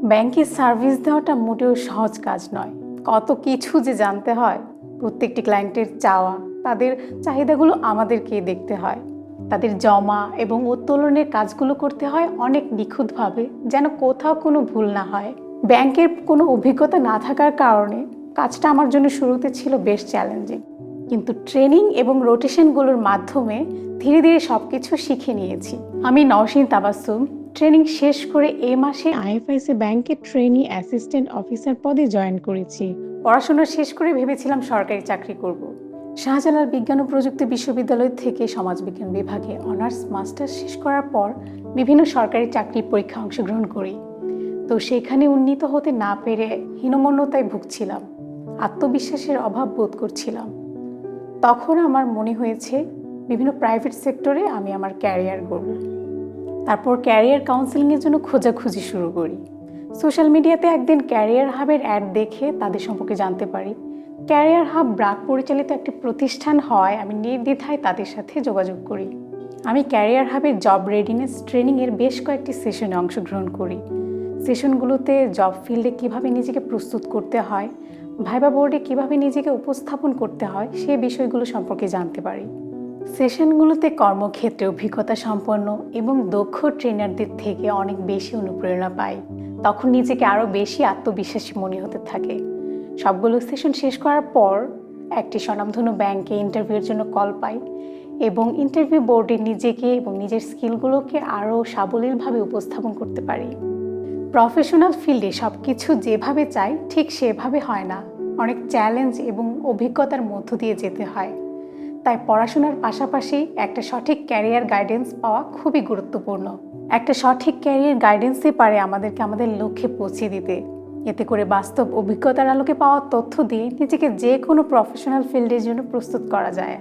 ব্যাংকের সার্ভিস দেওয়াটা মোটেও সহজ কাজ নয়। কত কিছু যে জানতে হয়, প্রত্যেকটি ক্লায়েন্টের চাওয়া, তাদের চাহিদাগুলো আমাদেরকেই দেখতে হয়। তাদের জমা এবং উত্তোলনের কাজগুলো করতে হয় অনেক নিখুঁতভাবে, যেন কোথাও কোনো ভুল না হয়। ব্যাংকের কোনো অভিজ্ঞতা না থাকার কারণে কাজটা আমার জন্য শুরুতে ছিল বেশ চ্যালেঞ্জিং, কিন্তু ট্রেনিং এবং রোটেশনগুলোর মাধ্যমে ধীরে ধীরে সব কিছু শিখে নিয়েছি। আমি নওশীন তাবাসসুম ট্রেনিং শেষ করে এই মাসে আইএফআইসি ব্যাংকের ট্রেনি অ্যাসিস্ট্যান্ট অফিসার পদে জয়েন করেছি। পড়াশোনা শেষ করে ভেবেছিলাম সরকারি চাকরি করব। শাহজালাল বিজ্ঞান ও প্রযুক্তি বিশ্ববিদ্যালয় থেকে সমাজবিজ্ঞান বিভাগে অনার্স মাস্টার্স শেষ করার পর বিভিন্ন সরকারি চাকরির পরীক্ষা অংশগ্রহণ করি। তো সেখানে উন্নীত হতে না পেরে হীনমন্যতায় ভুগছিলাম, আত্মবিশ্বাসের অভাব বোধ করছিলাম। তখন আমার মনে হয়েছে বিভিন্ন প্রাইভেট সেক্টরে আমি আমার ক্যারিয়ার গড়ব। তারপর ক্যারিয়ার কাউন্সেলিংয়ের জন্য খোঁজাখুঁজি শুরু করি। সোশ্যাল মিডিয়াতে একদিন ক্যারিয়ার হাবের অ্যাড দেখে তাদের সম্পর্কে জানতে পারি। ক্যারিয়ার হাব ব্র্যাক পরিচালিত একটি প্রতিষ্ঠান হয়, আমি নির্দ্বিধায় তাদের সাথে যোগাযোগ করি। আমি ক্যারিয়ার হাবের জব রেডিনেস ট্রেনিংয়ের বেশ কয়েকটি সেশনে অংশগ্রহণ করি। সেশনগুলোতে জব ফিল্ডে কীভাবে নিজেকে প্রস্তুত করতে হয়, ভাইবা বোর্ডে কীভাবে নিজেকে উপস্থাপন করতে হয়, সে বিষয়গুলো সম্পর্কে জানতে পারি। সেশনগুলোতে কর্মক্ষেত্রে অভিজ্ঞতা সম্পন্ন এবং দক্ষ ট্রেনারদের থেকে অনেক বেশি অনুপ্রেরণা পাই। তখন নিজেকে আরও বেশি আত্মবিশ্বাসী মনে হতে থাকে। সবগুলো সেশন শেষ করার পর একটি স্বনামধন্য ব্যাংকে ইন্টারভিউর জন্য কল পাই এবং ইন্টারভিউ বোর্ডে নিজেকে এবং নিজের স্কিলগুলোকে আরও সাবলীলভাবে উপস্থাপন করতে পারি। প্রফেশনাল ফিল্ডে সব কিছু যেভাবে চাই ঠিক সেভাবে হয় না, অনেক চ্যালেঞ্জ এবং অভিজ্ঞতার মধ্য দিয়ে যেতে হয়। তাই পড়াশোনার পাশাপাশি একটা সঠিক ক্যারিয়ার গাইডেন্স পাওয়া খুবই গুরুত্বপূর্ণ। একটা সঠিক ক্যারিয়ার গাইডেন্সই পারে আমাদেরকে আমাদের লক্ষ্যে পৌঁছে দিতে। এতে করে বাস্তব অভিজ্ঞতার আলোকে পাওয়া তথ্য দিয়ে নিজেকে যে কোনো প্রফেশনাল ফিল্ডের জন্য প্রস্তুত করা যায়।